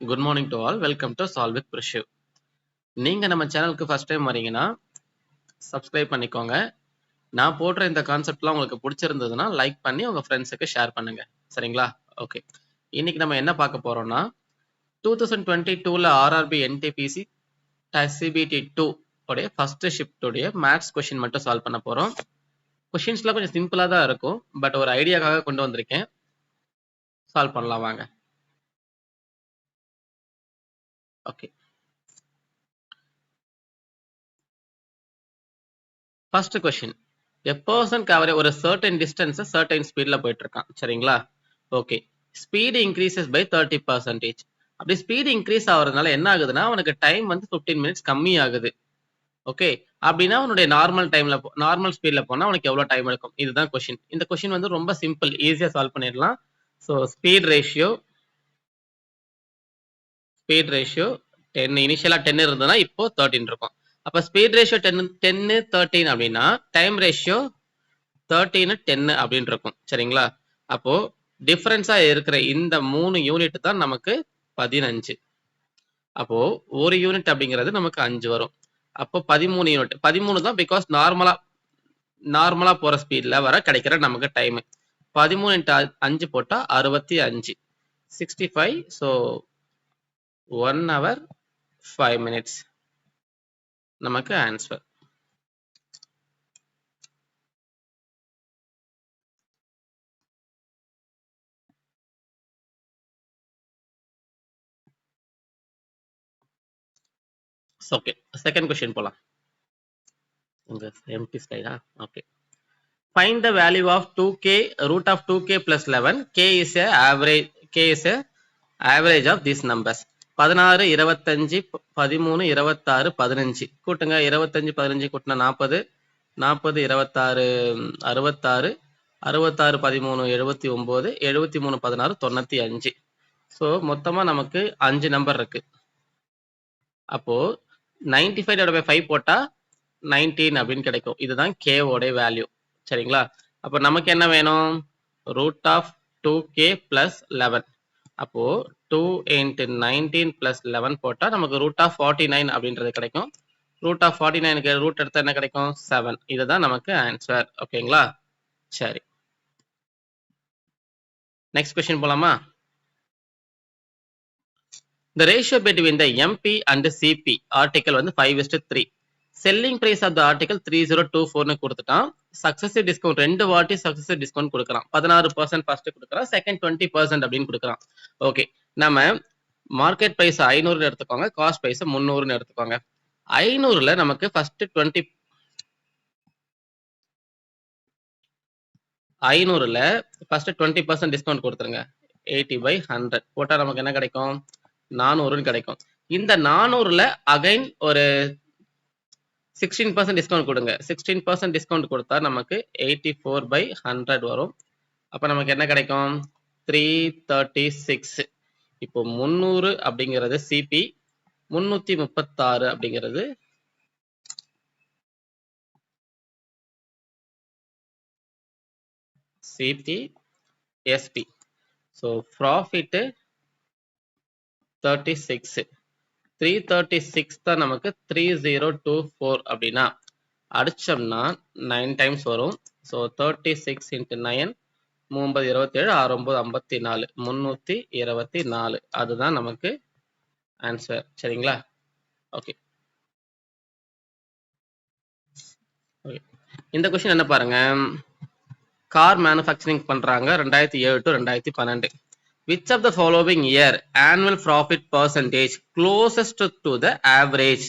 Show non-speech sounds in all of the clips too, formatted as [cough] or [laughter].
Good morning to all. Welcome to solve with Prishiv. நீங்க நம்ம சேனலுக்கு ஃபர்ஸ்ட் டைம் வரீங்கன்னா சப்ஸ்கிரைப் பண்ணிக்கோங்க. நான் போடுற இந்த கான்செப்ட்லாம் உங்களுக்கு பிடிச்சிருந்ததுன்னா லைக் பண்ணி உங்க ஃப்ரெண்ட்ஸுக்கு ஷேர் பண்ணுங்க. சரிங்களா? ஓகே. இன்னைக்கு நம்ம என்ன பார்க்க போறோம்னா 2022ல ஆர்ஆர்பி என்டிபிசி சிபிடி 2 உடைய ஃபர்ஸ்ட் ஷிஃப்ட் உடைய மேத்ஸ் கொஸ்டின் மட்டும் சால்வ் பண்ண போறோம். கொஸ்டின்ஸ்லாம் கொஞ்சம் சிம்பிளா தான் இருக்கும். பட் ஒரு ஐடியாக்காக கொண்டு வந்திருக்கேன். சால்வ் பண்ணலாம் வாங்க. Okay. First question. A person cover ஒரு certain distance certain speedல போயிட்டு இருக்கான். சரிங்களா? ஓகே. Speed increases by 30%. அப்படி ஸ்பீட் இன்க்ரீஸ் ஆகுறதுனால என்ன ஆகுதுன்னா அவனுக்கு டைம் வந்து 15 மினிட்ஸ் கம்மி ஆகுது. ஓகே. அப்படின்னா அவனுடைய நார்மல் ஸ்பீட்ல போனா அவனுக்கு எவ்வளவு டைம் எடுக்கும்? இதுதான் கொஸ்டின். இந்த கொஸ்டின் வந்து ரொம்ப சிம்பிள், ஈஸியா சால்வ் பண்ணிடலாம். ஸோ ஸ்பீட் ரேஷியோ 10 இனிஷியலா 10 இருந்ததுன்னா இப்போ 13 இருக்கும். அப்ப ஸ்பீட் ரேஷியோ 10 13 அப்படின்னா டைம் ரேஷியோ 13 10 அப்படின்னு இருக்கும். சரிங்களா? அப்போ டிஃபரன்ஸா இருக்கிற இந்த 3 யூனிட் தான் நமக்கு 15. அப்போ ஒரு யூனிட் அப்படிங்கிறது நமக்கு 5 வரும். அப்போ 13 யூனிட். 13 தான் பிகாஸ் நார்மலா போற ஸ்பீட்ல வர கிடைக்கிற நமக்கு டைம். 13 இன்ட்டு 5 போட்டா 65. 65. ஸோ 1 hour 5 minutes நமக்கு ஆன்சர். ஓகே. செகண்ட் கொஸ்டின் போலாம். உங்க எம்டி ஸ்லைடா? Okay. Find the value of 2k root of 2k plus 11. K is a average of these numbers. 16 25 13 26 15 கூட்டுங்க. 25 15 கூட்டினா 40 40 26 66 66 13 79 73 16 95. ஸோ மொத்தமா நமக்கு 5 நம்பர் இருக்கு. அப்போ 95/5 போட்டா 19 அப்படின்னு கிடைக்கும். இதுதான் k ஓட வேல்யூ. சரிங்களா? அப்போ நமக்கு என்ன வேணும்? Root of 2k plus 11. அப்போ 2 into 19 plus 11 போட்டா நமக்கு ரூட் ஆஃப் 49 அப்படின்றது கிடைக்கும். ரூட் ஆஃப் 49க்கு ரூட் எடுத்தா என்ன கிடைக்கும்? 7. இதுதான் நமக்கு ஆன்சர். ஓகேங்களா? சரி. நெக்ஸ்ட் கொஸ்டின் போலாமா? The ratio between the MP and CP article வந்து 5:3. Selling price of the article 3024 கொடுத்துட்டான். சக்சஸிவ் டிஸ்கவுண்ட் 2 வாட்டி சக்சஸிவ் டிஸ்கவுண்ட் கொடுக்குறான். 16% ஃபர்ஸ்ட் கொடுக்குறான், செகண்ட் 20% அப்படின்னு கொடுக்குறான். ஓகே. நம்ம மார்க்கெட் பிரைஸ் 500 எடுத்துக்கோங்க, காஸ்ட் பிரைஸ் 300 எடுத்துக்கோங்க. 500ல நமக்கு ஃபர்ஸ்ட் 20% டிஸ்கவுண்ட் கொடுத்துருங்க. 80/100 போட்டா நமக்கு என்ன கிடைக்கும்? 400 கிடைக்கும். இந்த 400ல அகைன் ஒரு 16% டிஸ்கவுண்ட் கொடுங்க. 16% டிஸ்கவுண்ட் கொடுத்தா நமக்கு 84/100 வரும். அப்ப நமக்கு என்ன கிடைக்கும்? 336. இப்போ 300 அப்படிங்கிறது சிபி, 336 அப்படிங்கிறது சிபி எஸ்பி. So profit 36. 336 தான் நமக்கு 3024 அப்படின்னா அடிச்சோம்னா 9 டைம்ஸ் வரும். So 36 into 9 3 27 6 54 324. அதுதான் நமக்கு ஆன்சர். சரிங்களா? ஓகே. இந்த கொஸ்டின் என்ன பாருங்க. கார் மேனுஃபேக்சரிங் பண்றாங்க 2007 to 2012. Which of the following year annual profit percentage closest to the average?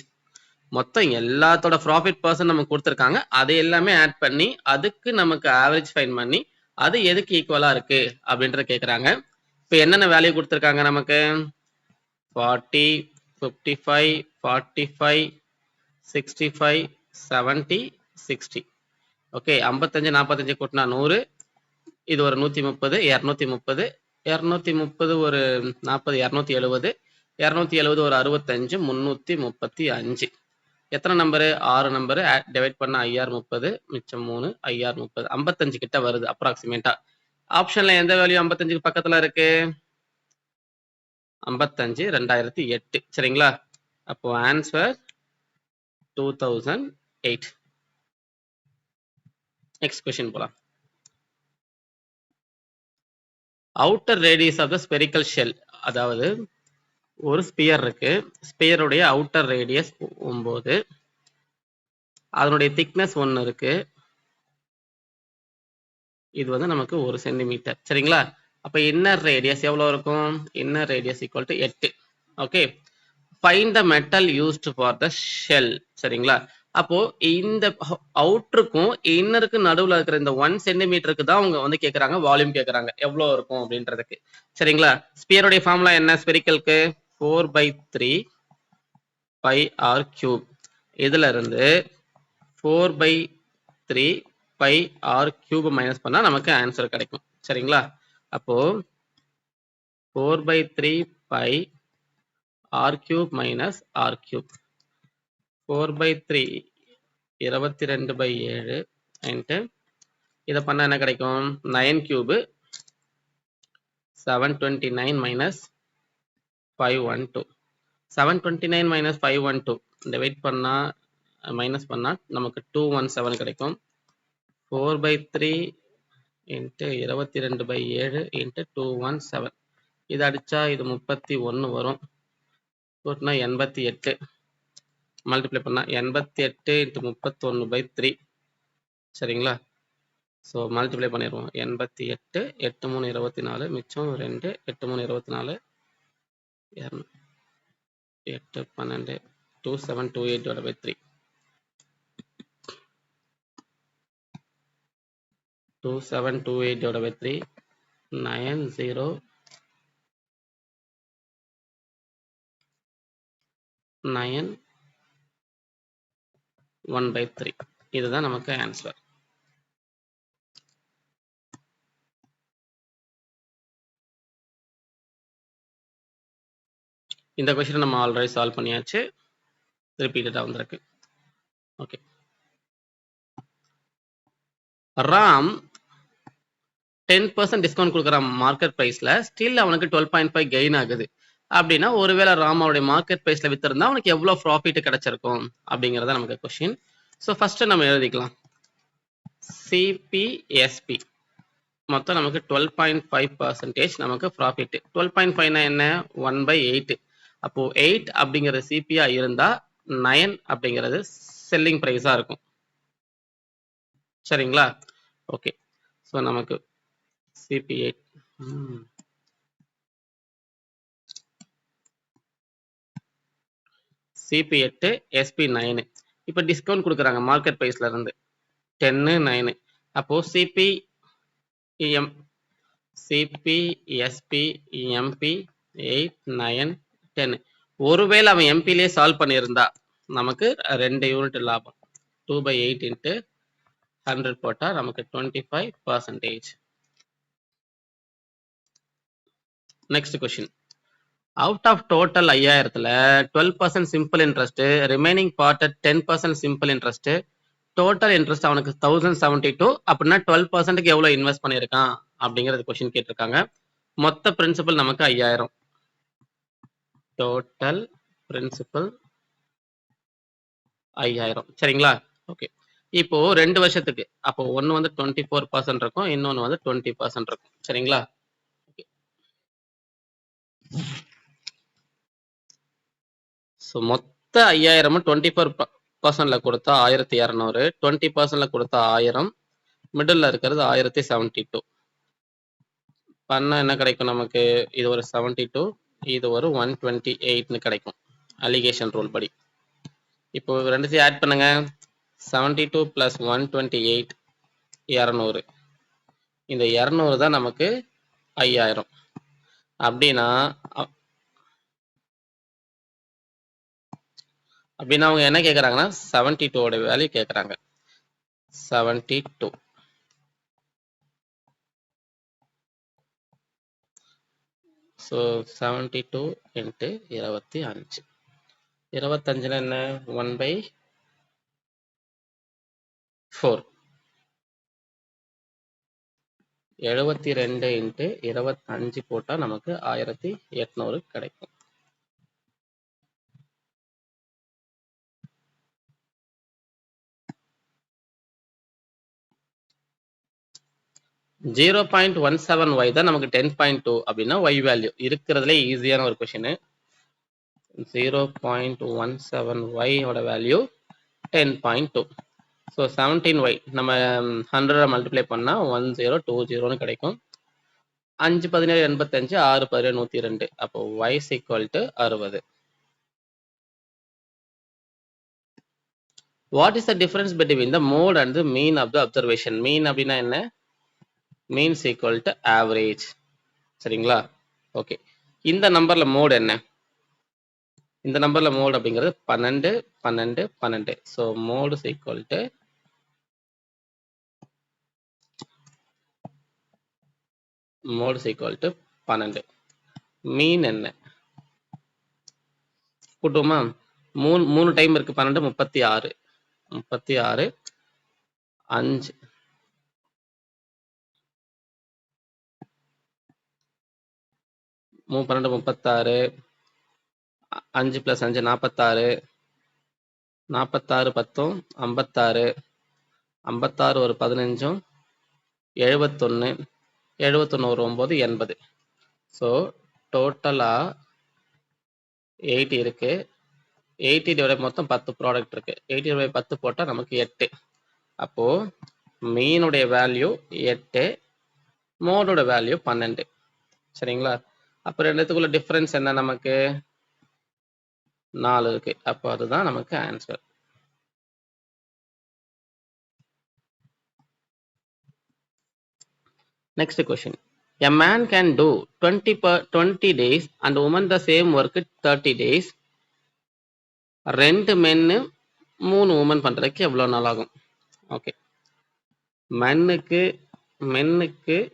மொத்தம் எல்லாத்தோட ப்ராஃபிட் பர்சன்ட் நமக்கு கொடுத்துருக்காங்க. அதை எல்லாமே ஆட் பண்ணி அதுக்கு நமக்கு ஆவரேஜ் ஃபைன் பண்ணி அது எதுக்கு ஈக்குவலா இருக்கு அப்படின்றத கேட்குறாங்க. இப்போ என்னென்ன வேல்யூ கொடுத்துருக்காங்க நமக்கு? 40 55 45 65 70 60. ஓகே. 55 45 கூட்டினா 100. இது ஒரு 130 230 230 ஒரு 40 270 270 ஒரு 65 335. எத்தனை நம்பரு? 6 நம்பரு. டிவைட் பண்ண 5030 மிச்சம் 3 5030 55 கிட்ட வருது அப்ராக்சிமேட்டா. ஆப்ஷன்ல எந்த வேல்யூ 55க்கு பக்கத்துல இருக்கு? 55 2008 சரிங்களா. அப்போ ஆன்சர் 2008. நெக்ஸ்ட் கொஸ்டின் போலாம். Outer radius of the spherical shell, அதாவது ஒரு ஸ்பியர் இருக்கு, ஸ்பியருடைய அவுட்டர் ரேடியஸ் 9, அதனுடைய திக்னஸ் 1 இருக்கு, இது வந்து நமக்கு 1 சென்டிமீட்டர் சரிங்களா. அப்ப இன்னர் ரேடியஸ் எவ்வளவு இருக்கும்? Inner radius equal to 8. Okay, find the metal used for the shell சரிங்களா. அப்போ இந்த அவுட்டருக்கும் இன்னருக்கும் நடுவுல இருக்கிற இந்த 1 சென்டிமீட்டருக்கு தான் அவங்க வந்து கேட்கறாங்க, வால்யூம் கேட்கறாங்க எவ்வளவு இருக்கும் அப்படின்றதுக்கு சரிங்களா. ஸ்பியருடைய ஃபார்முலா என்ன ஸ்பெரிக்கலுக்கு? 4/3 பை ஆர் கியூப். இதுல இருந்து 4/3 பை ஆர் கியூப் மைனஸ் பண்ணா நமக்கு ஆன்சர் கிடைக்கும் சரிங்களா. அப்போ 4/3 pi r cube minus r cube, 4/3 22/7 into இதை பண்ணா என்ன கிடைக்கும்? 9 கியூப் 729 மைனஸ் 512, 729 மைனஸ் 512 டிவைட் பண்ணா மைனஸ் பண்ணா நமக்கு 217 கிடைக்கும். 4/3 இன்ட்டு 22/7 இன்ட்டு 217, இது அடிச்சா இது 31 வரும், கூட்டினா 88, மல்டிப்ளை பண்ணா 88 இன்ட்டு 31/3 சரிங்களா. ஸோ மல்டிப்ளை பண்ணிடுவோம். 88 8 3 24, மிச்சம் 2 8 3 24, 8 12 2728/3, 2728/3 9091/3, இதுதான் நமக்கு ஆன்சர். இந்த கொஸ்டின் நம்ம ஆல்ரெடி சால்வ் பண்ணியாச்சு, ரிப்பீட்டடா வந்திருக்கு. ஓகே, ராம் 10% டிஸ்கவுண்ட் கொடுக்குற மார்க்கெட் பிரைஸ்ல ஸ்டில் அவனுக்கு 12.5 கெயின் ஆகுது அப்படின்னா, ஒருவேளை ராமாவுடைய மார்க்கெட் பிரைஸ்ல வித்திருந்தா அவனுக்கு எவ்வளவு ப்ராஃபிட் கிடைச்சிருக்கும் அப்படிங்கறத நமக்கு கொஸ்டின். ஸோ ஃபர்ஸ்ட் நம்ம எழுதிக்கலாம். சிபிஎஸ்பி மொத்தம் நமக்கு 12.5% நமக்கு ப்ராஃபிட். 12.5 என்ன? 1/8. அப்போ 8 அப்படிங்கிற சிபியா இருந்தா 9 அப்படிங்கிறது செல்லிங் பிரைஸா இருக்கும் சரிங்களா. ஓகே, ஸோ நமக்கு CP8 CP8 SP9 இப்போ டிஸ்கவுண்ட் கொடுக்குறாங்க மார்க்கெட் பிரைஸ்ல இருந்து 10 9. அப்போ CP SP MP 8 9 10. ஒருவேளை அவன் எம்பிலே சால்வ் பண்ணியிருந்தா நமக்கு 2 யூனிட் லாபம். 2/8 இன்ட்டு 100 போட்டா நமக்கு 25%. Next question. Out of total 5000த்துல 12% simple interest, remaining part 10% simple interest, total interest அவனுக்கு 1072 அப்படின்னா 12%க்கு எவ்வளவு இன்வெஸ்ட் பண்ணியிருக்கான் அப்படிங்கிறது கொஸ்டின் கேட்டிருக்காங்க. மொத்த பிரின்சிபல் நமக்கு 5000, டோட்டல் பிரின்சிபல் 5000 சரிங்களா. ஓகே, இப்போ 2 வருஷத்துக்கு, அப்போ ஒன்னு வந்து 24% இருக்கும், இன்னொன்னு வந்து 20% இருக்கும் சரிங்களா. ஸோ மொத்த 5000 24%ல கொடுத்தா 1200, 20%ல கொடுத்தா 1000, மிடில் இருக்கிறது 1072 பண்ணா என்ன கிடைக்கும் நமக்கு? இது ஒரு 72, இது ஒரு 128ன்னு கிடைக்கும் அலிகேஷன் ரூல் படி. இப்போ ரெண்டுத்தையும் ஆட் பண்ணுங்க. 72 பிளஸ் 128 200, இந்த 200 தான் நமக்கு 5000. அப்படின்னா அவங்க என்ன கேட்கறாங்கன்னா 72 வேல்யூ கேட்கறாங்க. 72 ஸோ 72 இன்ட்டு 25, 25ல என்ன? 1/4, 72 இன்ட்டு 25 போட்டா நமக்கு 1800 கிடைக்கும். ஜீரோ பாயிண்ட் 17y தான் நமக்கு 10.2 அப்படின்னா y வேல்யூ இருக்கிறதுல ஈஸியான ஒரு கொஸ்டின். 0.17y ஓட வேல்யூ 10.2. ஸோ 17y நம்ம 100 மல்டிப்ளை பண்ணா 1020 கிடைக்கும். 5 17 85, 6 17 102. அப்போ y is equal to 60. What is the difference between the mode and the mean of the observation? Mean அப்படின்னா என்ன? Mean is equal to average. சரிங்களா? ஓகே. இந்த நம்பர்ல மோட் என்ன? இந்த நம்பர்ல மோட் அப்படிங்கிறது 12 12 12. So mode is equal to mode is equal to 12. Mean என்ன? கூட்டுமா? மூணு டைம் இருக்கு. 12 36 36 5 12 36 5 + 5 46 46 10 56 56 ஒரு 15 71 71 ஒரு 9 80. ஸோ டோட்டலா 80 இருக்கு. 80 டிவைட் மொத்தம் 10 ப்ராடக்ட் இருக்கு. 80 டிவைட் 10 போட்டா நமக்கு 8. அப்போ மீனுடைய வேல்யூ 8, மோடோட வேல்யூ 12. சரிங்களா? அப்போ ரெண்டுத்துக்குள்ள டிஃபரன்ஸ் என்ன? நமக்கு 4 இருக்கு. அப்போ அதுதான் நமக்கு answer. Next question. A man can do 20 days and woman the same work 30 days. 2 men 3 women பண்றதுக்கு எவ்வளவு நாள் ஆகும்? ஓகே. மென்னுக்கு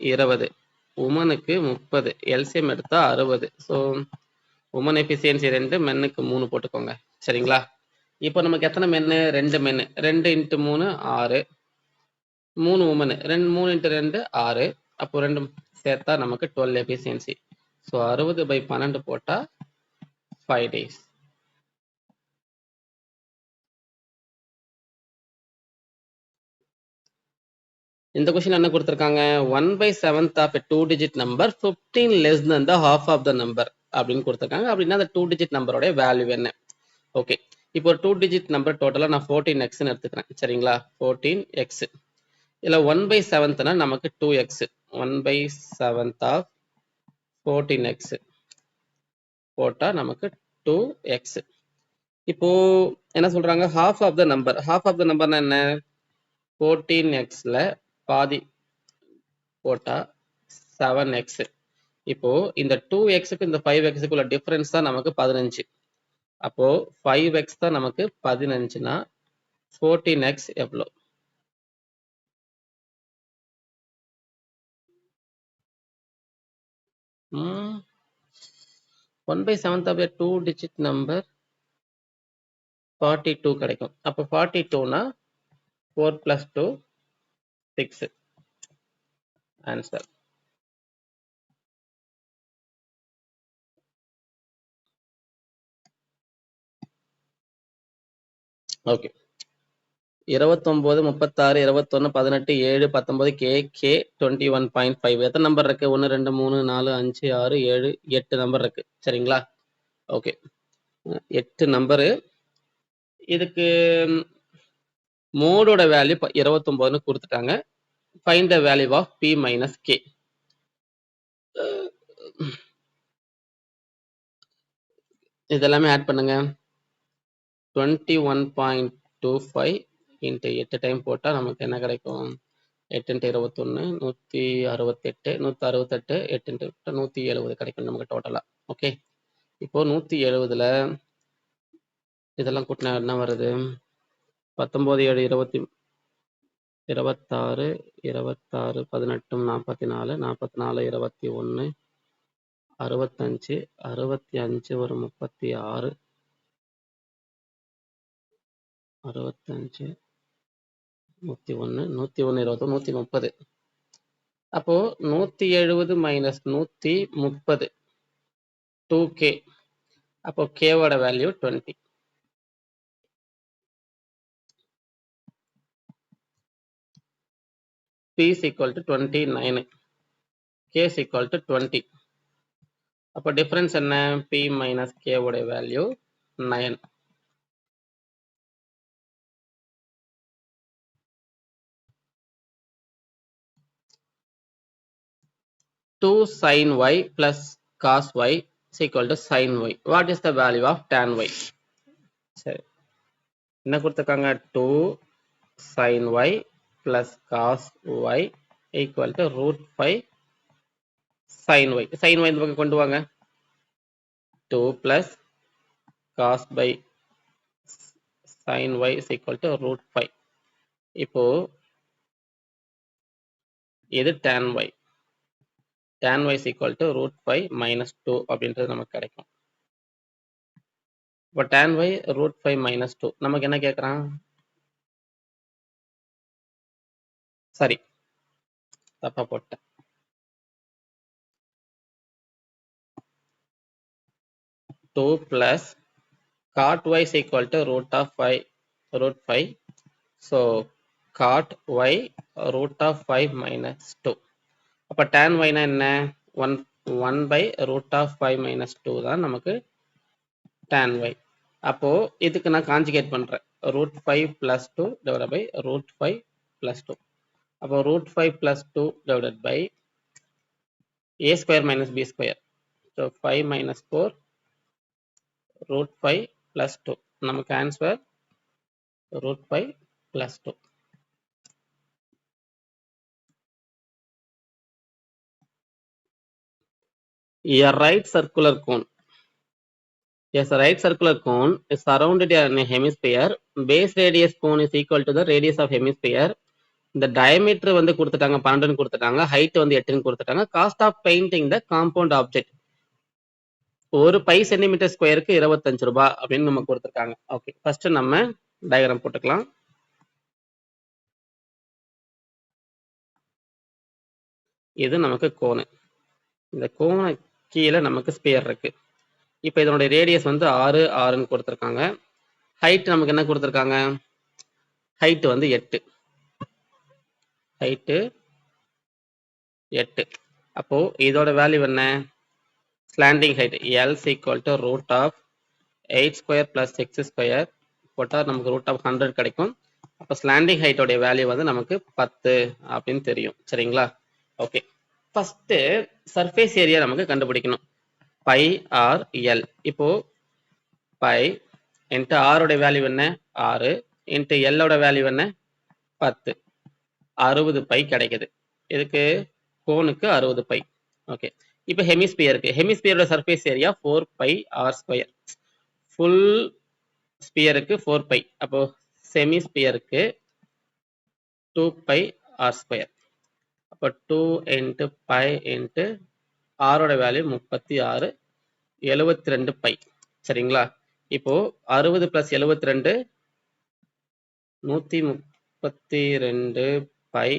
20, உமனுக்கு 30, எல்சிஎம் எடுத்தா 60. ஸோ உமன் எஃபிசியன்சி 2, மென்னுக்கு 3 போட்டுக்கோங்க. சரிங்களா? இப்போ நமக்கு எத்தனை மென்னு? 2 மென்னு. 2 × 3 6, 3 உமனு. 3 × 2 6. அப்போ 2 சேர்த்தா நமக்கு 12 எஃபிசியன்சி. ஸோ 60/12 போட்டா 5 days. இந்த கொஸ்டின் என்ன கொடுத்துருக்காங்க? 1/7th of a 2-digit number 15 less than the half of the number அப்படின்னு கொடுத்துருக்காங்க. அப்படின்னா அந்த 2-digit நம்பரோட வேல்யூ என்ன? ஓகே. இப்போ ஒரு 2-digit நம்பர் டோட்டலாக நான் 14x எடுத்துக்கிறேன். சரிங்களா? 14x. இதில் 1/7th நமக்கு 2x. 1/7th of 14x போட்டா நமக்கு 2x. இப்போ என்ன சொல்றாங்க? Half of the number. Half of the நம்பர்னா என்ன? 14xல பாதி போட்டா 7x. இப்போ இந்த 2xக்கு இந்த 5xக்கு உள்ள டிஃபரன்ஸ் தான் நமக்கு 15. அப்போ 5x தான் நமக்கு 15னா 14x எவ்வளோ? ம் 1/7th of a 2-digit number 42 கிடைக்கும். அப்போ 42னா 4 + 2 6. ஆன்சர். ஓகே. 29 36 21 18 7 19 கே 21.5. எத்தனை நம்பர் இருக்கு? 1 2 3 4 5 6 7 8 நம்பர் இருக்கு. சரிங்களா? ஓகே. 8 நம்பரு. இதுக்கு மோடோட வேல்யூ 29ன்னு கொடுத்துட்டாங்க. Find the value of p minus k. இதெல்லாமே ஆட் பண்ணுங்க. 21.25 இன்ட்டு 8 டைம் போட்டால் நமக்கு என்ன கிடைக்கும்? 8 × 21 168, 168 8 × 170 கிடைக்கும் நமக்கு டோட்டலாக. ஓகே. இப்போ 170ல் இதெல்லாம் கூட்டினா என்ன வருது? 19 7 26 26 18 44 44 21 65 65 ஒரு 36 65 101 101 21 130. அப்போ 170 மைனஸ் 130 2k. அப்போ k ஓட value 20. p is equal to 29, k is equal to 20. அப்போ டிஃபரன்ஸ் என்ன? p minus k ஓட value 9. 2 sin y plus cos y is equal to sin y. What is the value of tan y? சரி, என்ன கொடுத்துருக்காங்க? 2 sin y plus cos y equal to root 5 sin y. sin y இந்த பக்கம் கொண்டு வாங்க. 2 plus cos by sin y is equal to root 5. இப்போ இது tan y. tan y is equal to root 5 minus 2 அப்படின்றது நமக்கு கிடைக்கும். இப்போ tan y root 5 minus 2 நமக்கு என்ன கேட்குறான்? சரி, தப்பா போட்டேன். 2 plus cot y is equal to root of 5 root 5. So cot y root of 5 minus 2. அப்போ tan y னா என்ன? 1 by root of 5 minus 2 தான் நமக்கு tan y. அப்போ இதுக்கு நான் கான்ஜுகேட் பண்றேன். root 5 plus 2 divided by root 5 plus 2. அப்போ root 5 plus 2 divided by a square minus b square. So 5 minus 4 root 5 plus 2. நமக்கு answer root 5 plus 2. A right circular cone. Yes, a right circular cone is surrounded in a hemisphere. Base radius cone is equal to the radius of hemisphere. இந்த diameter வந்து கொடுத்துட்டாங்க 12 கொடுத்துட்டாங்க, height வந்து 8 கொடுத்துட்டாங்க. Cost of painting the compound object ஒரு by centimetre ஸ்கொயருக்கு 25 ரூபாய் அப்படின்னு நம்ம கொடுத்துருக்காங்க. ஓகே, ஃபர்ஸ்ட் நம்ம டயக்ராம் போட்டுக்கலாம். இது நமக்கு கோணு. இந்த கோண கீழே நமக்கு ஸ்பியர் இருக்கு. இப்போ இதனுடைய ரேடியஸ் வந்து 6 6ன்னு கொடுத்துருக்காங்க. ஹைட் நமக்கு என்ன கொடுத்துருக்காங்க? ஹைட் வந்து 8. ஹைட்டு 8. அப்போ இதோட வேல்யூ என்ன? Slanting height L is equal to root of 8 square plus 6 square போட்டால் நமக்கு root of 100 கிடைக்கும். அப்போ ஸ்லாண்டிங் ஹைட்டோடைய வேல்யூ வந்து நமக்கு 10 அப்படின்னு தெரியும். சரிங்களா? ஓகே, ஃபர்ஸ்ட் சர்ஃபேஸ் ஏரியா நமக்கு கண்டுபிடிக்கணும். Pi R l. இப்போ பை இன்ட்டு ஆரோட வேல்யூ என்ன? 6 இன்ட்டு எல்லோட வேல்யூ என்ன? 10. 60 பை கிடைக்குது. இதுக்கு கோனுக்கு 60 பை. ஓகே, இப்போ ஹெமிஸ்பியருக்கு ஹெமிஸ்பியரோட surface area 4 pi R square. Full ஸ்பியருக்கு 4 பை. அப்போ செமிஸ்பியருக்கு 2 பை ஆர் ஸ்கொயர். அப்போ 2 இன்ட்டு பை இன்ட்டு ஆரோட வேல்யூ 36, 72 பை. சரிங்களா? இப்போ 60 பிளஸ் 72 132 பை.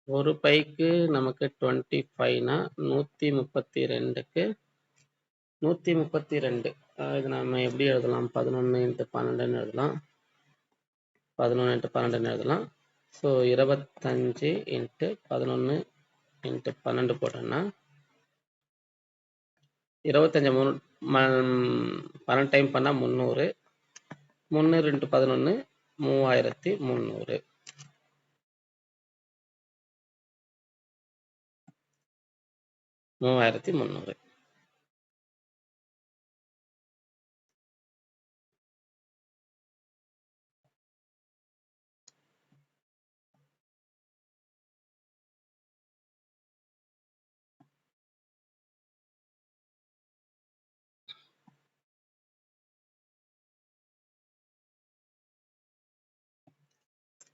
ஒரு பைக்கு நமக்கு 25னா 132க்கு 132. இது நம்ம எப்படி எழுதலாம்? 11 இன்ட்டு 12ன்னு எழுதலாம். 11 இன்ட்டு 12ன்னு எழுதலாம். ஸோ 25 இன்ட்டு 11 இன்ட்டு 12 போட்டோம்னா 25 12 டைம் பண்ணால் 300. 300 into 11 3300.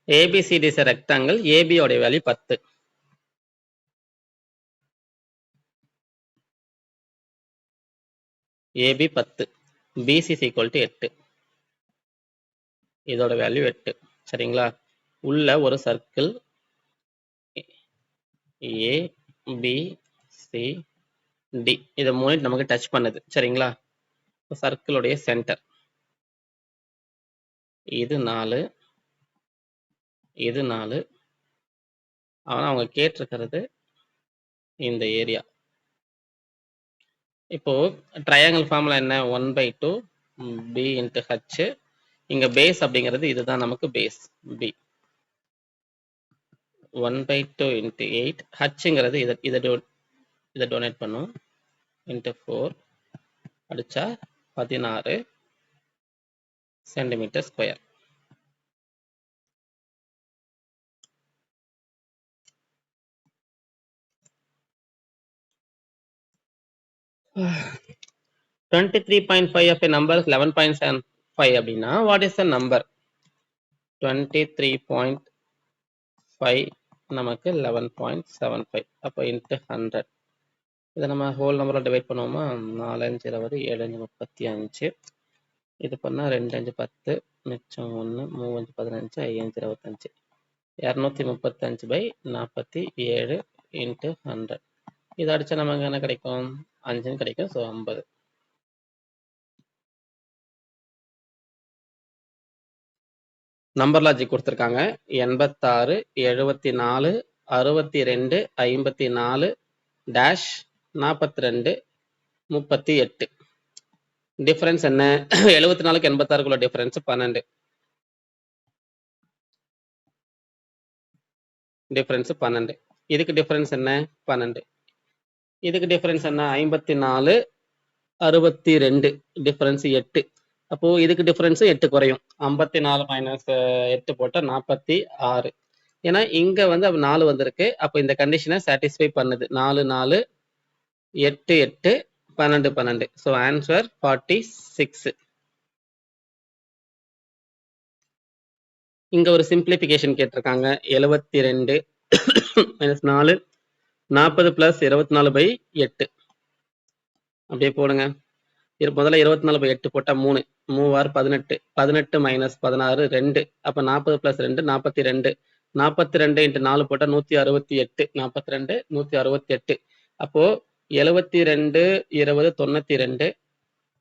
ABCD is a rectangle. AB ஓட value 10. AB 10. BC is equal to 8. இதோட வேல்யூ 8. சரிங்களா? உள்ள ஒரு சர்க்கிள் ஏ பி சி டி இதை மூணு நமக்கு டச் பண்ணுது சரிங்களா. சர்க்கிளுடைய சென்டர் இது 4 இது 4. ஆனால் அவங்க கேட்டிருக்கிறது இந்த ஏரியா. இப்போ ட்ரையாங்கிள் ஃபார்முலா என்ன 1/2 பி இன்ட்டு ஹச். இங்க பேஸ் அப்படிங்கிறது இதுதான் நமக்கு பேஸ் பி 1/2 இன்ட்டு 8 ஹச்ங்கிறது இதை டொனேட் பண்ணும் இன்ட்டு 4 அடிச்சா 16 centimetre square. [sighs] 23.5 of a number is 11.75 அப்படின்னா what is the number? 23.5 நமக்கு 11.75 அப்போ இன்ட்டு 100. இதை நம்ம ஹோல் நம்பரில் டிவைட் பண்ணுவோமா 4 5 20 7 5 35. இது பண்ணால் 2 5 10 மிச்சம் 1 3 5 15 5 25 235/47 இன்ட்டு 100. இதை அடிச்சா நமக்கு என்ன கிடைக்கும் 5 கிடைக்கும். ஸோ 50. நம்பர் லாஜிக் கொடுத்துருக்காங்க 86 74 62 54 டேஷ் 42 38. டிஃபரன்ஸ் என்ன 74க்கு 86க்குள்ள டிஃபரன்ஸ் 12. டிஃபரன்ஸ் 12. இதுக்கு டிஃபரன்ஸ் என்ன 12. இதுக்கு டிஃபரன்ஸ் என்ன 54 62 டிஃபரன்ஸ் 8. அப்போ இதுக்கு டிஃபரன்ஸ் 8 குறையும். 54 மைனஸ் 8 போட்டால் 46. ஏன்னா இங்க வந்து 4 வந்திருக்கு. அப்போ இந்த கண்டிஷனை சாட்டிஸ்ஃபை பண்ணுது. 4 4 8 8 12 12. So answer 46. இங்க ஒரு சிம்பிளிஃபிகேஷன் கேட்டிருக்காங்க 72 மைனஸ் 4 40 பிளஸ் 24/8 அப்படியே போடுங்க. முதல்ல 24/8 போட்டா 3 3 18 18 மைனஸ் 16 2. அப்ப 40 பிளஸ் 2 42. 42 இன்ட்டு 4 போட்டா 168. 42 168. அப்போ 72 20 92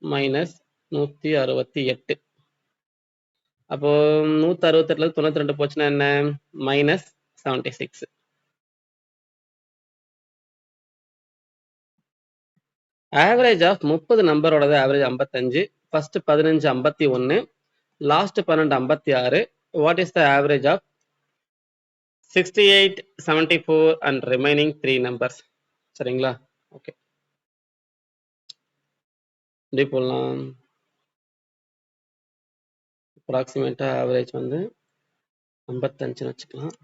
மைனஸ் 168. அப்போ 168ல 92 போச்சுன்னா என்ன மைனஸ் 76. ஆவரேஜ் ஆஃப் 30 நம்பரோட average 55. First 15 51, last 12 56. What is the average of 68 74 and remaining 3 numbers? சரிங்களா. ஓகே இப்படி போடலாம். அப்ராக்சிமேட்டா ஆவரேஜ் வந்து 55 வச்சுக்கலாம்.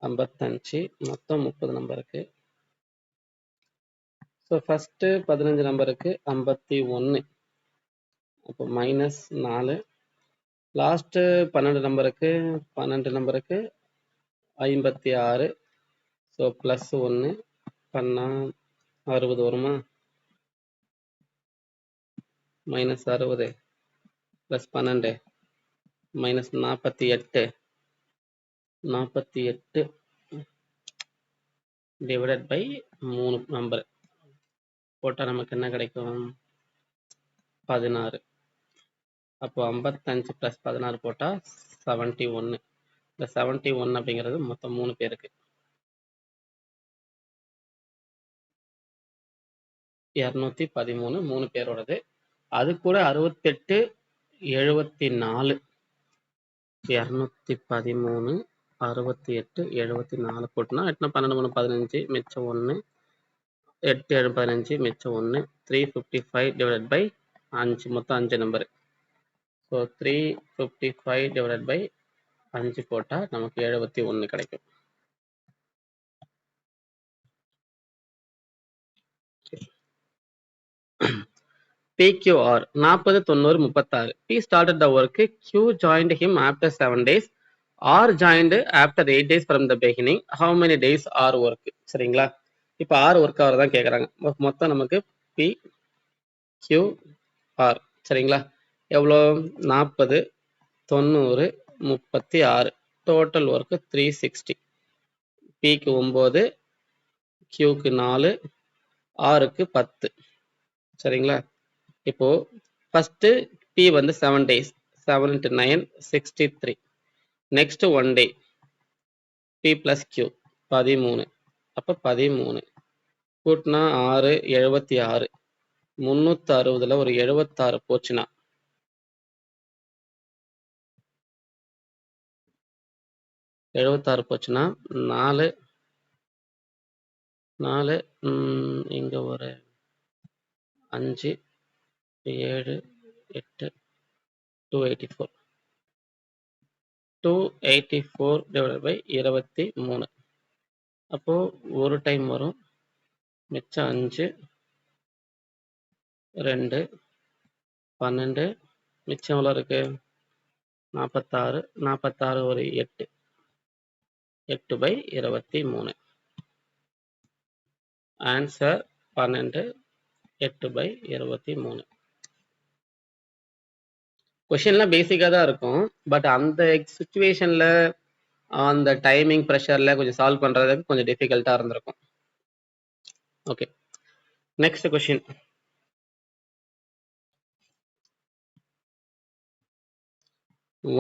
55 மொத்தம் 30 நம்பருக்கு. ஸோ ஃபர்ஸ்ட் 15 நம்பருக்கு 51. அப்போ மைனஸ் 4. லாஸ்ட் 12 நம்பருக்கு 56. ஸோ பிளஸ் 1 பண்ணா 60 வருமா minus 60 plus 12 minus 48 divided by 3 number போட்டால் நமக்கு என்ன கிடைக்கும் 16. அப்போ 55 பிளஸ் 16 போட்டால் 71. இந்த 71 அப்படிங்கிறது மொத்தம் 3 பேருக்கு 213 3 பேரோடது. அது கூட 68 74 213 68 74 போட்டுனா 8 12 3 15 மிச்சம் 1 8 7 15 மிச்சம் 1 355 டிவைடட் பை 5 மொத்தம் 5 நம்பர். ஸோ 355 டிவைடட் பை 5 போட்டால் நமக்கு 71 கிடைக்கும். PQR 40 90 36. P started the work. Q joined him after 7 days. R joined after 8 days from the beginning. How many days R work? சரிங்களா. இப்போ R ஒர்க் ஆவர் தான் கேட்குறாங்க. மொத்தம் நமக்கு PQR சரிங்களா. எவ்வளோ 40 90 36. Total work 360. பிக்கு 9, கியூக்கு 4, ஆருக்கு 10. சரிங்களா? இப்போ ஃபர்ஸ்ட் பி வந்து 7 days. 7 into 9 63. Next 1 day p plus q 13. அப்ப 13 கூட்டினா 6 76. 360ல ஒரு 76 போச்சுன்னா 4 4 இங்க ஒரு 5 7 8 284. 284 divided by 23. அப்போ ஒரு டைம் வரும், மிச்சம் 5, 2, 12, மிச்சம் எவ்வளோ இருக்கு? 46. 46 ஒரு 8. 8 by 23. ஆன்சர் 12. 8 by 23. கொஷின்லாம் பேசிக்காக தான் இருக்கும். பட் அந்த சுச்சுவேஷனில் அந்த டைமிங் ப்ரெஷரில் கொஞ்சம் சால்வ் பண்ணுறதுக்கு கொஞ்சம் டிஃபிகல்ட்டாக இருந்திருக்கும். Okay, next question.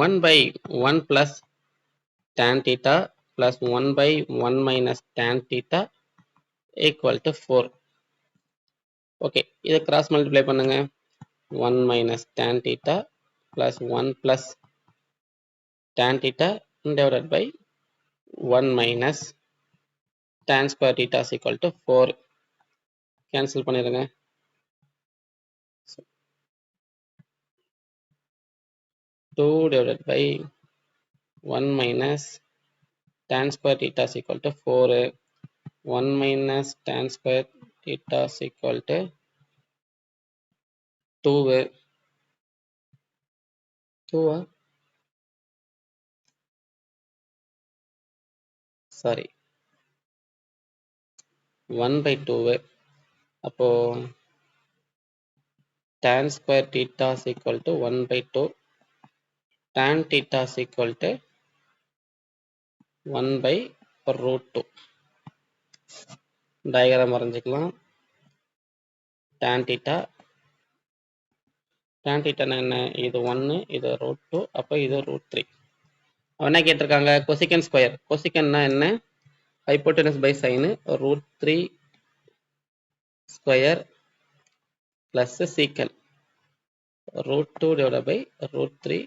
One by one plus tan theta plus 1 by 1 minus tan theta equal to 4. Okay, இதை கிராஸ் மல்டிப்ளை பண்ணுங்க. 1 minus tan theta plus 1 plus tan theta divided by 1 minus tan square theta is equal to 4. Cancel பண்ணிடுங்க. 2 divided by 1 minus tan square theta is equal to 4. 1 minus tan square theta is equal to 2. 2 sorry 1 by 2. அப்போ tan square theta is equal to 1 by 2. Tan theta is equal to 1 by root 2. Diagram வரைஞ்சிக்கலாம். tan theta என்ன? இது 1, இது root 2, அப்போ இது root 3. அவன் என்ன கேட்டிருக்காங்க? கொசிகன் ஸ்கொயர். கொசிகன்னா என்ன? Hypotenuse by sine root 3 square plus secant root 2 divided by root 3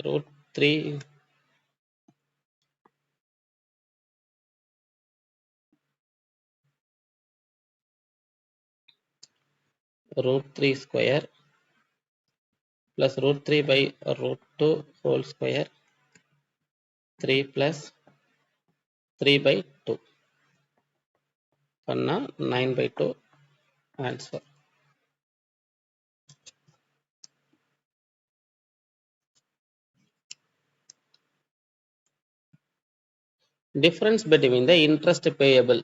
root 3 root 3 square plus root 3 by root 2 whole square 3 plus 3 by 2 பண்ணா 9 by 2 answer. Difference between the interest payable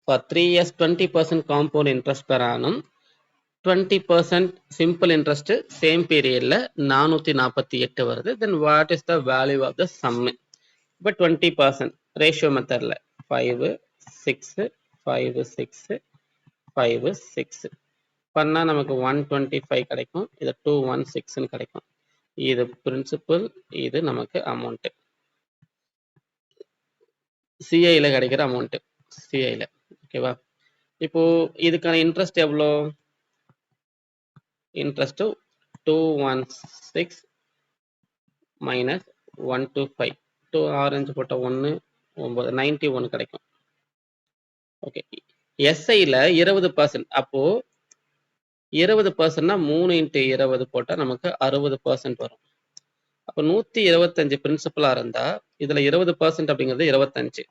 for 3 years 20% compound interest per annum, 20% simple interest same period ல 448 வருது. Then what is the value of the sum? இப்போ 20% ratio method ல 5 6 5 6 5 6 பண்ணா நமக்கு 125 கிடைக்கும். இது 216 கிடைக்கும். இது பிரின்சிபல், இது நமக்கு அமௌண்ட். சிஐல கிடைக்கிற அமௌண்ட், சிஐல. ஓகேவா? இப்போ இதுக்கான இன்ட்ரெஸ்ட் எவ்வளோ? Interest 216 minus 125. 2 ஆரஞ்சு போட்ட 1 9 91 கிடைக்கும். ஓகே, எஸ்ஐல 20%. அப்போ 20%னா 3 into 20 போட்டா நமக்கு 60% வரும். அப்போ 125 பிரின்சிபலா இருந்தா இதுல 20% அப்படிங்கிறது 25.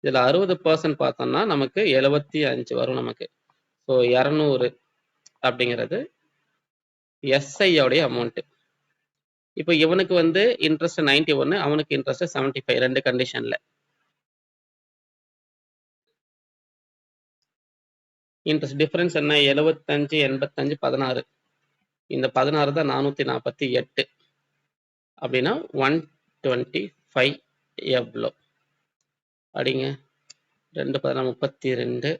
இதுல 60% பார்த்தோம்னா நமக்கு 75 வரும் நமக்கு. ஸோ 200 அப்படிங்கிறது எஸ்ஐ உடைய அமௌண்ட். இப்போ இவனுக்கு வந்து இன்ட்ரெஸ்ட் 91, அவனுக்கு இன்ட்ரெஸ்ட் 75, ரெண்டு கண்டிஷன்ல. இன்ட்ரெஸ்ட் டிஃபரன்ஸ் என்ன? 75 85 16. இந்த 16 தான் 448. அப்படின்னா 125 எவ்வளோ அப்படிங்க? 2 பதினாறு 32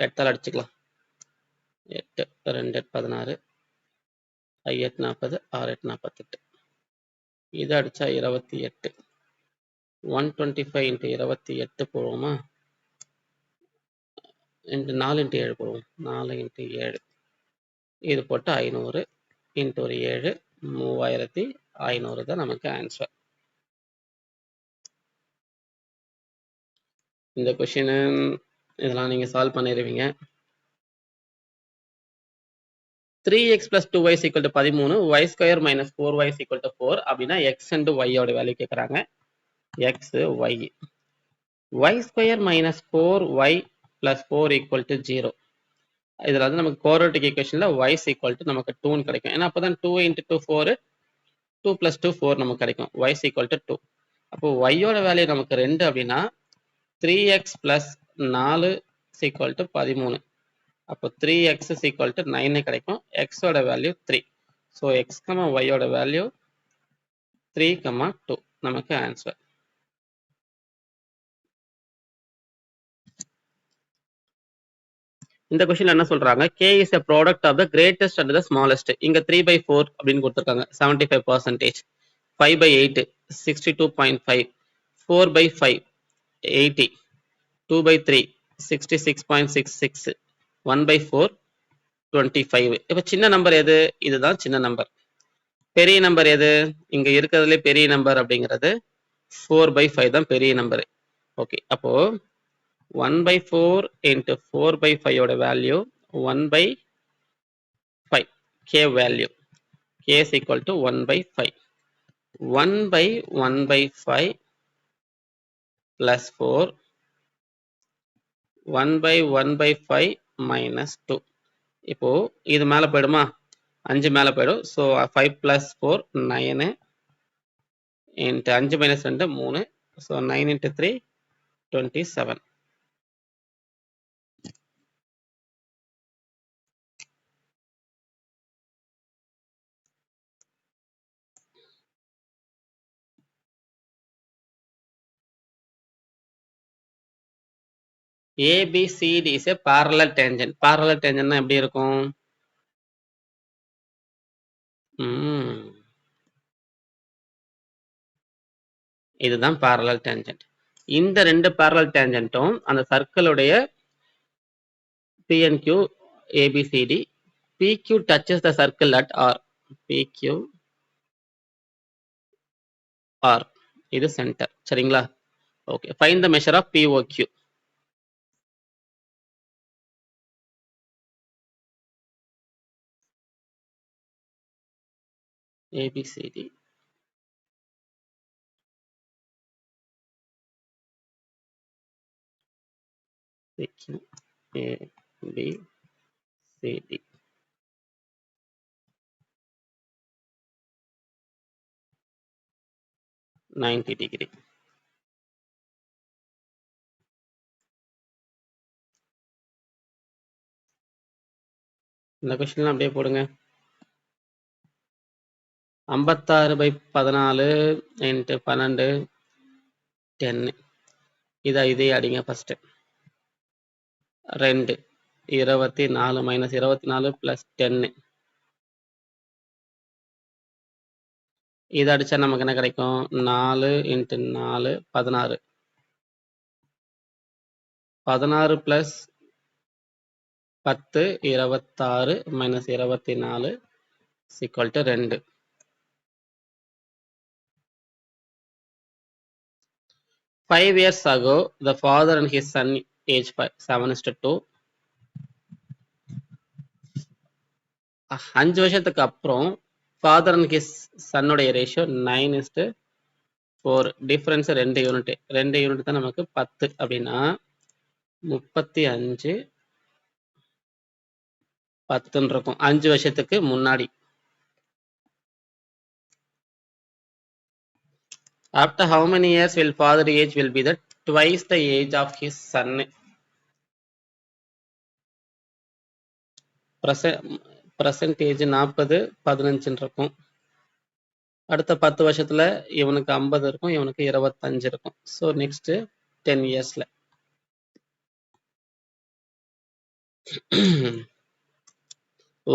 8ஆல் அடிச்சுக்கலாம். 8 2 16 5 8 40 6 8 48 இது அடிச்சா 28. 125 இன்ட்டு 28 போடுவோமா? இன்ட்டு 4 இன்ட்டு 7 போடுவோம். 4 இன்ட்டு 7 இது போட்டு 500 இன்ட்டு ஒரு 7 3500 தான் நமக்கு ஆன்சர். இந்த கொஷின் இதெல்லாம் நீங்க சால்வ் பண்ணிடுவீங்க. 3x plus 2y is equal to 13, y square minus 4y is equal to 4 அப்படின்னா x and y ஓட வேல்யூ கேட்குறாங்க. x, y. y square minus 4y plus 4 equal to 0. இதில் வந்து நமக்கு quadratic equationல y is equal to நமக்கு 2 கிடைக்கும். ஏன்னா அப்போ தான் 2 into 2 4, 2 plus 2 4 நமக்கு கிடைக்கும். y is equal to 2. அப்போ y ஓட வேல்யூ நமக்கு 2 அப்படின்னா 3x plus 4 is equal to 13. அப்போ 3x is equal to 9 கிடைக்கும். x ஓட வேல்யூ 3. ஸோ x, y ஓட வேல்யூ 3, 2 நமக்கு ஆன்சர். இந்த கொஸ்டின்ல என்ன சொல்றாங்க? k is a product of the greatest and the smallest. இங்க 3/4 அப்படின்னு கொடுத்திருக்காங்க 75%, 5/8 62.5, 4/5 80, 2/3 66.66, 1/4 25. இப்ப சின்ன நம்பர் எது? இதுதான் சின்ன நம்பர். பெரிய நம்பர் எது? இங்க இருக்கிறதுல பெரிய நம்பர் அப்படிங்கிறது 4/5 தான் பெரிய நம்பர். ஓகே, அப்போ 1/4 into 4/5 ஓட value 1/5 k value. k is equal to 1/5. 1/1/5 plus 4, 1/1/5 minus 2. இப்போ இது மேல போயிடுமா? 5 மேல போயிடும். So 5 plus 4 9 into 5 minus 2 3. So 9 into 3 27. ABCD is a parallel tangent. Parallel tangent எப்படி இருக்கும்? இதுதான் parallel tangent. இந்த ரெண்டு parallel tangentம் அந்த சர்க்கிளுடைய PNQ ABCD. PQ touches the circle at R. PQ R. இது சென்டர். சரிங்களா? Okay. Find the measure of POQ. ABCD. PQ ABCD. $90 degree. இந்த கொஸ்டின்லாம் அப்படியே போடுங்க. 56/14 into 12 10. இதே அடிங்க ஃபர்ஸ்ட். 2 24 minus 24 plus 10. இது அடிச்சா நமக்கு என்ன கிடைக்கும்? 4 into 4 16. 16 plus 10 26 minus 24 is equal to 2. 5 years ago, the father and his son age 7:2. 5 வருஷத்துக்கு அப்புறம் father and his son உடைய ரேஷியோ 9:4. Difference 2 unit. 2 யூனிட் தான் நமக்கு 10 அப்படின்னா 35 10 இருக்கும் 5 வருஷத்துக்கு முன்னாடி. After how many years will father age will be the twice the age of his son? Present age 40 15 இருக்கும். அடுத்த 10 வருஷத்துல இவனுக்கு 50 இருக்கும், இவனுக்கு 25 இருக்கும். ஸோ நெக்ஸ்ட் 10 இயர்ஸ்ல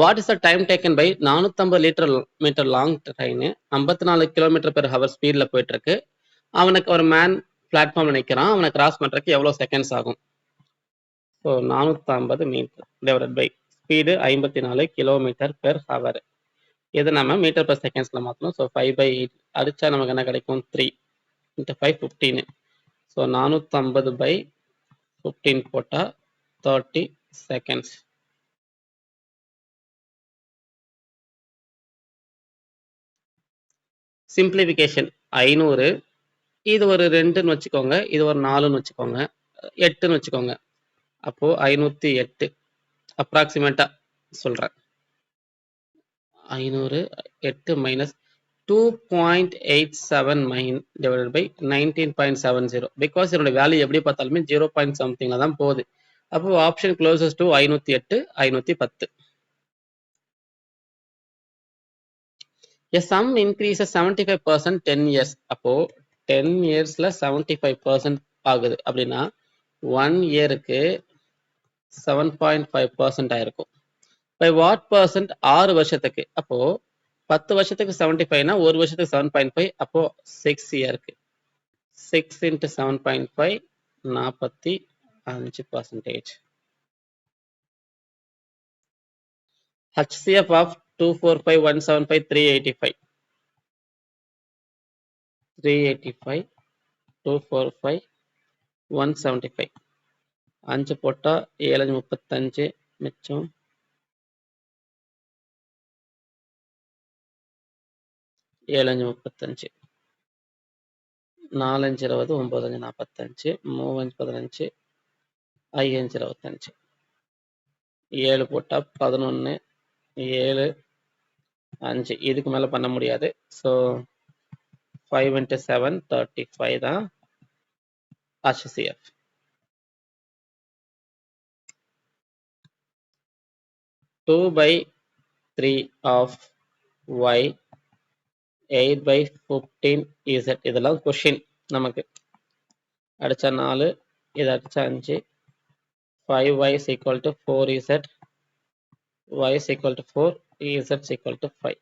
what is the time taken by 450 metre long train 54 kilometre per hour ஸ்பீட்ல போயிட்டு இருக்கு. அவனுக்கு ஒரு மேன் பிளாட்ஃபார்ம்ல நிக்கிறான். அவனை கிராஸ் பண்றதுக்கு எவ்வளவு செகண்ட்ஸ் ஆகும்? So 450 metre divided by speed 54 kilometre per hour. இதை நம்ம மீட்டர் பெர் செகண்ட்ஸ்ல மாற்றணும். ஸோ 5/8 அடிச்சா நமக்கு என்ன கிடைக்கும்? 3 × 5 15. ஸோ 450/15 போட்டா 30 செகண்ட்ஸ். சிம்பிளிஃபிகேஷன் 500, இது ஒரு 2ன்னு வச்சுக்கோங்க, இது ஒரு 4ன்னு வச்சுக்கோங்க, 8ன்னு வச்சுக்கோங்க. அப்போ 508 அப்ராக்சிமேட்டா சொல்றேன். 500 8 மைனஸ் 2.87 டிவைடட் பை 19.70. பிகாஸ் இதோட வேல்யூ எப்படி பார்த்தாலுமே 0 பாயிண்ட் சம்திங்ல தான் போகுது. அப்போ option closest to 508 510. A sum increases 75% 10 years. அப்போ 10 இயர்ஸ்ல 75% ஆகுது அப்படின்னா 1 இயருக்கு 7.5% ஆயிருக்கும். பை வாட் பர்சன்ட் 6 வருஷத்துக்கு? அப்போ 10 வருஷத்துக்கு 75னா ஒரு வருஷத்துக்கு 7.5. அப்போ 6 இயருக்கு 6 × 7.5 45%. HCF of 245 175 385 385 245 175. 5 போட்டா 7 35 மிச்சம் 7 35 4 5 20 9 5 45 3 5 15 5 5 25 7 போட்டா 11 7 5. இதுக்கு மேல பண்ண முடியாது. ஸோ 5 × 7 35 தான் HCF. Two by 3 of y 8/15 z. இதெல்லாம் கொஸ்டின். நமக்கு அடிச்சா 4, இது அடிச்சா 5. 5y is equal to 4z, y is equal to 4, z is equal to 5.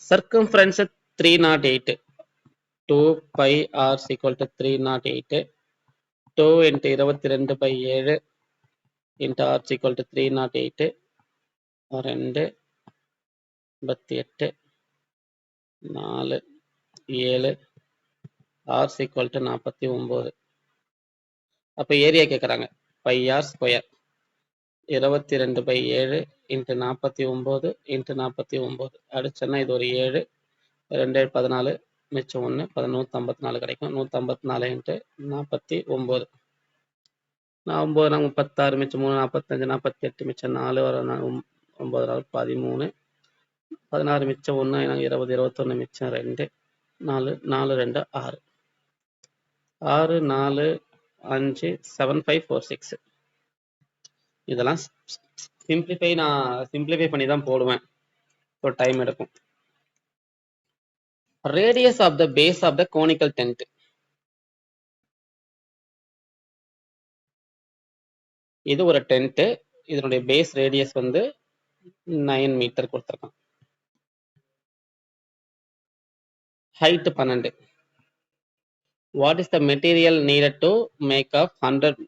Circumference 308. 2 pi r is equal to 308. 2 × 22/7 into r is equal to 308. 2 28 4 7 r is equal to 49. அப்போ area கேட்குறாங்க. By R square 22/7 × 49 × 49 அடிச்சோன்னா இது ஒரு 7 2 14 மிச்சம் 1 154 கிடைக்கும். 154 × 49 9 36 மிச்சம் 3 45 48 மிச்சம் 4 9 13 16 மிச்சம் 1 20 21 மிச்சம் 2 4 4 2 6 6 4 5 7 5 4 6. இதெல்லாம் நான் சிம்பிளிஃபை பண்ணி தான் போடுவேன். ஸோ டைம் எடுக்கும். Radius of the base of the conical tent. இது ஒரு டென்ட். இதனுடைய பேஸ் ரேடியஸ் வந்து 9 மீட்டர் கொடுத்துருக்கான். Height 12. What is the material needed to make of 100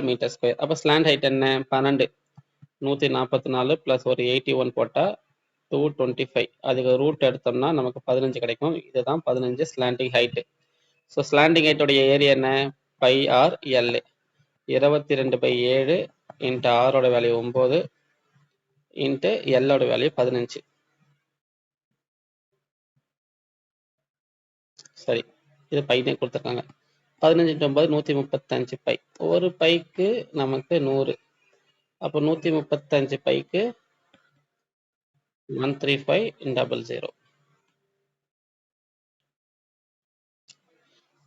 metre square? அப்போ ஸ்லாண்ட் ஹைட் என்ன? 12 144 + ஒரு 81 போட்டா 225. அதுக்கு ரூட் எடுத்தோம்னா நமக்கு 15 கிடைக்கும். இதுதான் 15 ஸ்லாண்டிங் ஹைட். ஸோ ஸ்லாண்டிங் ஹைட்டோடைய ஏரியா என்ன? Pi R L. 22/7 × ஆரோட வேல்யூ 9 × எல்லோட வேல்யூ 15. சரி, இது பைனே கொடுத்துருக்காங்க. 15 × 9 135 பை. ஒரு பைக்கு நமக்கு 100. அப்போ 135 பைக்கு 13500.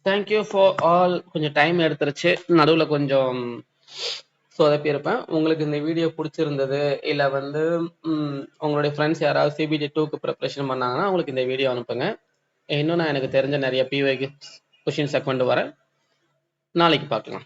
Thank you for all. கொஞ்சம் டைம் எடுத்துருச்சு, நடுவில் கொஞ்சம் சொதப்பியிருப்பேன். உங்களுக்கு இந்த வீடியோ பிடிச்சிருந்தது, இல்லை வந்து உங்களுடைய ஃப்ரெண்ட்ஸ் யாராவது CBT 2க்கு ப்ரிப்ரேஷன் பண்ணாங்கன்னா அவங்களுக்கு இந்த வீடியோ அனுப்புங்க. இன்னும் நான் எனக்கு தெரிஞ்ச நிறைய PYQ கொஷின்ஸை கொண்டு வரேன். நாளைக்கு பார்க்கலாம்.